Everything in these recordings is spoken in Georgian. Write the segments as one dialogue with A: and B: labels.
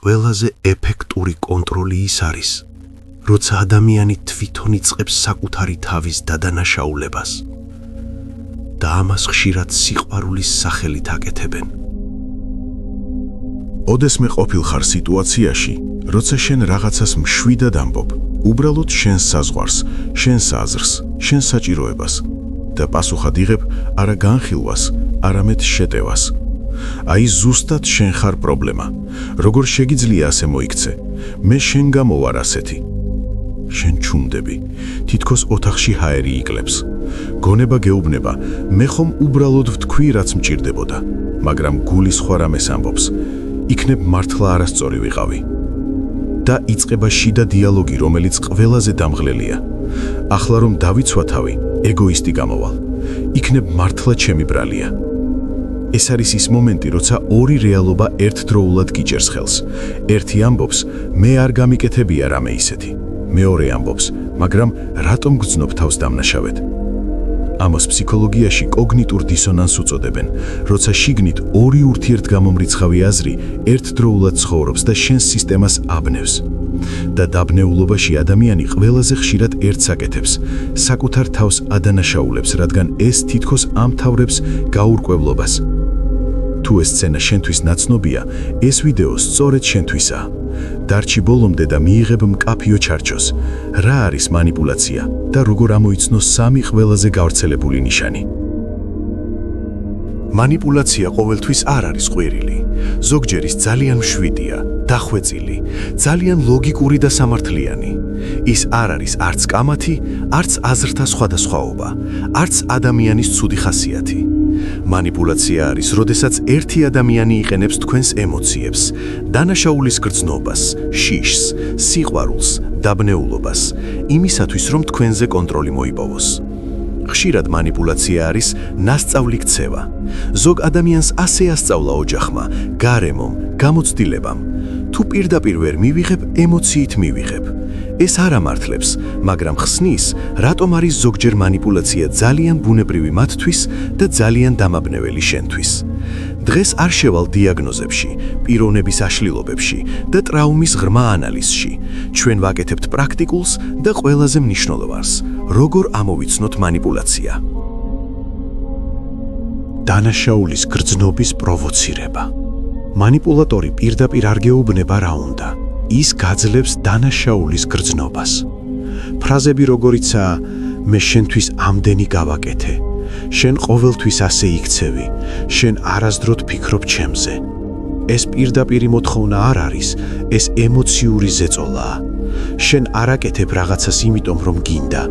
A: ყველაზე ეფექტური კონტროლი ის არის, როცა ადამიანი თვითონ იწყებს საკუთარი თავის დადანაშაულებას და ამას ხშირად სიყვარულის სახელით აკეთებენ.
B: ოდესმე ყოფილხარ სიტუაციაში, როცა შენ რაღაცას მშვიდად ამბობ, უბრალოდ შენს საზღვარს, შენს აზრს, შენს საჭიროებას და პასუხად იღებ არა განხილვას, არამედ შეტევას. აი ზუსტად შენ ხარ პრობლემა. როგორ შეგიძლია ასე მოიქცე? მე შენ გამო ვარ ასეთი. შენ ჩუმდები, თითქოს ოთახში ჰაერი იკლებს. გონება გეუბნება, მე ხომ უბრალოდ ვთქვი, რაც მჭირდებოდა, მაგრამ გული სხვა რამეს ამბობს. იქნებ მართლა არასწორი ვიყავი. და იწყება შიდა დიალოგი, რომელიც ყველაზე დამღლელია. ახლა რომ დავიცვა თავი, ეგოისტი გამოვალ. იქნებ მართლა ჩემი ბრალია. ეს არის ის მომენტი, როცა ორი რეალობა ერთდროულად გიჭერს ხელს. ერთი ამბობს, მე არ გამიკეთებია რამე ისეთი. მეორე ამბობს, მაგრამ რატომ გძნობ თავს დამნაშავედ? ამას ფსიქოლოგიაში კოგნიტურ დისონანსს უწოდებენ, როცა შიგნით ორი ურთიერთგამომრიცხავი აზრი ერთდროულად ცხოვრობს და შენს სისტემას აბნევს. და დაბნეულობაში ადამიანი ყველაზე ხშირად ერთს აკეთებს, საკუთარ თავს ადანაშაულებს, რადგან ეს თითქოს ამთავრებს გაურკვევლობას. თუ ეს სცენა შენთვის ნაცნობია, ეს ვიდეო სწორედ შენთვისაა. დარჩი ბოლომდე და მიიღებ მკაფიო ჩარჩოს, რა არის მანიპულაცია და როგორ ამოიცნო სამი ყველაზე გავრცელებული ნიშანი.
A: მანიპულაცია ყოველთვის არ არის ყვირილი. ზოგჯერ ის ძალიან მშვიდია, დახვეწილი, ძალიან ლოგიკური და სამართლიანი. ის არ არის არც კამათი, არც აზრთა სხვადასხვაობა, არც ადამიანის ცუდი ხასიათი. მანიპულაცია არის, როდესაც ერთი ადამიანი იყენებს თქვენს ემოციებს, დანაშაულის გრძნობას, შიშს, სიყვარულს, დაბნეულობას, იმისათვის, რომ თქვენზე კონტროლი მოიპოვოს. ხშირად მანიპულაცია არის ნასწავლი ქცევა. ზოგ ადამიანს ასე ასწავლა ოჯახმა, გარემომ, გამოცდილებამ. თუ პირდაპირ ვერ მივიღებ, ემოციით მივიღებ. ეს არ ამართლებს, მაგრამ ხსნის, რატომ არის ზოგჯერ მანიპულაცია ძალიან ბუნებრივი მათთვის და ძალიან დამაბნეველი შენთვის. დღეს არ შევალ დიაგნოზებში, პიროვნების აშლილობებში და ტრაუმის ღრმა ანალიზში. ჩვენ ვაკეთებთ პრაქტიკულს და ყველაზე მნიშვნელოვანს, როგორ ამოვიცნოთ მანიპულაცია. დანაშაულის გრძნობის პროვოცირება. მანიპულატორი პირდაპირ არ გეუბნება რა უნდა. ის გაძლევს დანაშაულის გრძნობას. ფრაზები როგორიცაა, მე შენთვის ამდენი გავაკეთე, შენ ყოველთვის ასე იქცევი, შენ არასდროდ ფიქრობ ჩემზე. ეს პირდაპირი მოთხოვნა არ არის, ეს ემოციური ზეწოლაა. შენ არ აკეთებ რაღაცას იმიტომ, რომ გინდა,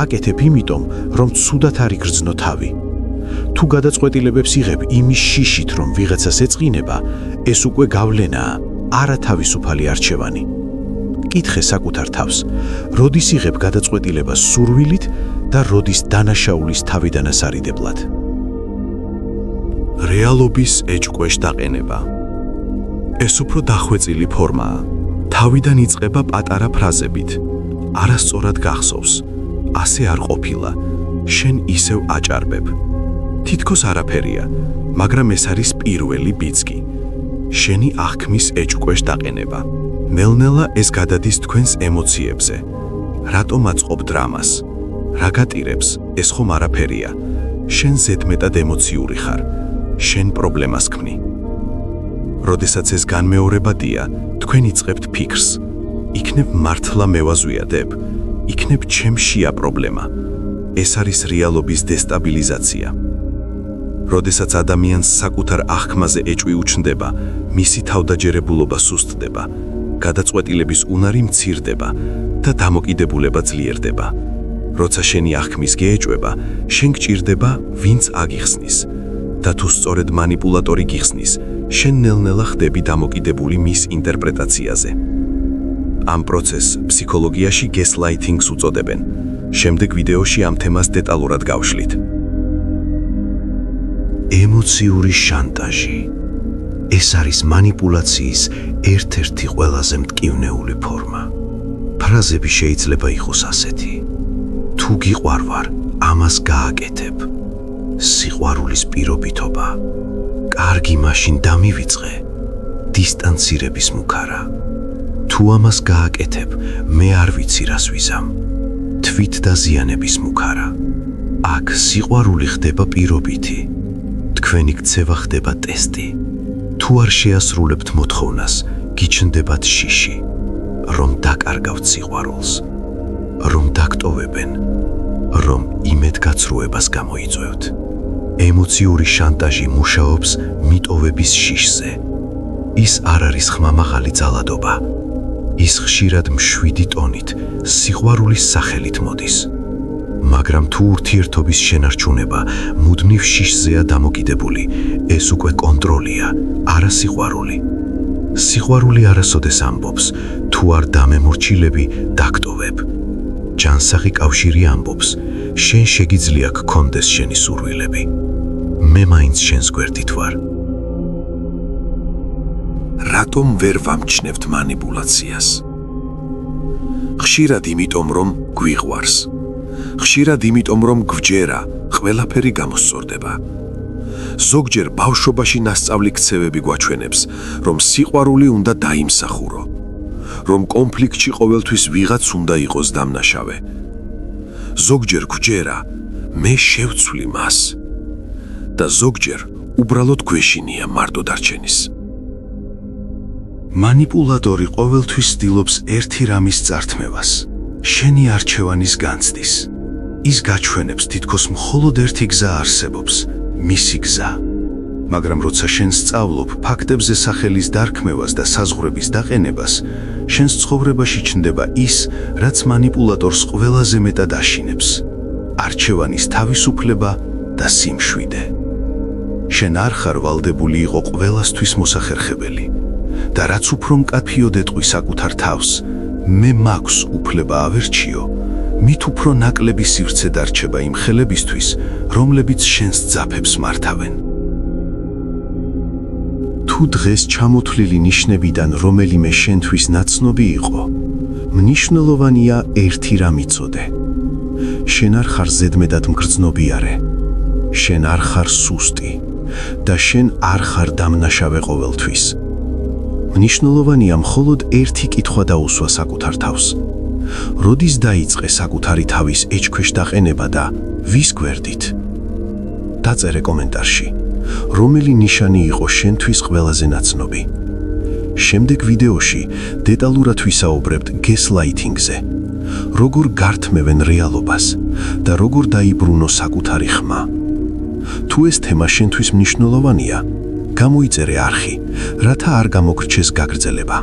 A: აკეთებ იმიტომ, რომ ცუდად არ იგრძნო თავი. თუ გადაწყვეტილებებს იღებ იმის შიშით, რომ ვიღაცას ეწყინება, ეს უკვე გავლენაა, არა თავისუფალი არჩევანი. კითხე საკუთარ თავს, როდის იღებ გადაწყვეტილებას სურვილით და როდის დანაშაულის თავიდან ასარიდებლად. რეალობის ეჭვქვეშ დაყენება. ეს უფრო დახვეწილი ფორმაა. თავიდან იწყება პატარა ფრაზებით. არასწორად გახსოვს, ასე არ ყოფილა, შენ ისევ აჭარბებ. თითქოს არაფერია, მაგრამ ეს არის პირველი ბიძგი. შენი აღქმის ეჭვქვეშ დაყენება. ნელ-ნელა ეს გადადის თქვენს ემოციებზე. რატომ აწყობ დრამას? რა გატირებს? ეს ხომ არაფერია. შენ ზედმეტად ემოციური ხარ. შენ პრობლემას ქმნი. როდესაც ეს განმეორებადია, თქვენ იწყებთ ფიქრს. იქნებ მართლა მე ვაზვიადებ? იქნებ ჩემშია პრობლემა. ეს არის რეალობის დესტაბილიზაცია. როდესაც ადამიანს საკუთარ აღქმაზე ეჭვი უჩნდება, მისი თავდაჯერებულობა სუსტდება, გადაწყვეტილების უნარი მცირდება და დამოკიდებულება ძლიერდება. როცა შენი აღქმის გეეჭვება, შენ გჭირდება ვინც აგიხსნის და თუ სწორედ მანიპულატორი გიხსნის, შენ ნელ-ნელა ხდები დამოკიდებული მის ინტერპრეტაციაზე. ამ პროცესს ფსიქოლოგიაში გესლაითინგს უწოდებენ. შემდეგ ვიდეოში ამ თემას დეტალურად გავშლით. ემოციური შანტაჟი. ეს არის მანიპულაციის ერთ-ერთი ყველაზე მტკივნეული ფორმა. ფრაზები შეიძლება იყოს ასეთი: თუ გიყვარ ვარ, ამას გააკეთებ. სიყვარულის პირობითობა. კარგი, მაშინ დამივიწყე. დისტანცირების მუქარა. თუ ამას გააკეთებ, მე არ ვიცი რას ვიზამ. თვით დაზიანების მუქარა. აქ სიყვარული ხდება პირობითი. თქვენი ქცევა ხდება ტესტი. თუ არ შეასრულებთ მოთხოვნას, გიჩნდებათ შიში, რომ დაკარგავთ სიყვარულს, რომ დაგტოვებენ, რომ იმედგაცრუებას გამოიწვევთ. ემოციური შანტაჟი მუშაობს მიტოვების შიშზე. ის არ არის ხმამაღალი ძალადობა. ის ხშირად მშვიდი ტონით, სიყვარულის სახელით მოდის. მაგრამ თუ ურთიერთობის შენარჩუნება მუდმივ შიშზეა დამოკიდებული, ეს უკვე კონტროლია, არა სიყვარული. სიყვარული არასოდეს ამბობს, თუ არ დამემორჩილები, დაგტოვებ. ჯანსაღი კავშირი ამბობს, შენ შეგიძლია გქონდეს შენი სურვილები. მე მაინც შენს გვერდით ვარ.
C: რატომ ვერ ვამჩნევთ მანიპულაციას? ხშირად იმიტომ, რომ გვიყვარს. ხშირად იმიტომ, რომ გვჯერა, ყველაფერი გამოსწორდება. ზოგჯერ ბავშვობაში ნასწავლი ქცევები გვაჩვენებს, რომ სიყვარული უნდა დაიმსახურო, რომ კონფლიქტში ყოველთვის ვიღაც უნდა იყოს დამნაშავე. ზოგჯერ გვჯერა, მე შევცვლი მას და ზოგჯერ უბრალოდ გვეშინია მარტო დარჩენის.
A: მანიპულატორი ყოველთვის ცდილობს ერთი რამის წართმევას, შენი არჩევანის განცდის. ის გაჩვენებს, თითქოს მხოლოდ ერთი გზა არსებობს, მისი გზა. მაგრამ როცა შენ სწავლობ ფაქტებზე სახელის დარქმევას და საზღვრების დაყენებას, შენს ცხოვრებაში ჩნდება ის, რაც მანიპულატორს ყველაზე მეტად აშინებს: არჩევანის თავისუფლება და სიმშვიდე. შენ არ ხარ ვალდებული იყო ყველასთვის მოსახერხებელი და რაც უფრო მკაფიოდ ეტყვი საკუთარ თავს, მე მაქვს უფლება ავერჩიო, მით უფრო ნაკლები სივრცე დარჩება იმ ხელებისთვის, რომლებიც შენს ძაფებს მართავენ. თუ დღეს ჩამოთვლილი ნიშნებიდან რომელიმე შენთვის ნაცნობი იყო, მნიშვნელოვანია ერთი რამ იცოდე. შენ არ ხარ ზედმეტად მგრძნობიარე, შენ არ ხარ სუსტი და შენ არ ხარ დამნაშავე ყოველთვის. მნიშვნელოვანია მხოლოდ ერთი კითხვა დაუსვა საკუთარ თავს. როდის დაიწყე საკუთარი თავის ეჭქვეშ დაყენება და ვის გვერდით? დაწერე კომენტარში, რომელი ნიშანი იყო შენთვის ყველაზე ნაცნობი. შემდეგ ვიდეოში დეტალურად ვისაუბრებთ გესლაითინგზე, როგორ გართმევენ რეალობას და როგორ დაიბრუნო საკუთარი ხმა. თუ ეს თემა შენთვის მნიშვნელოვანია, გამოიწერე არხი, რათა არ გამოგრჩეს გაგრძელება.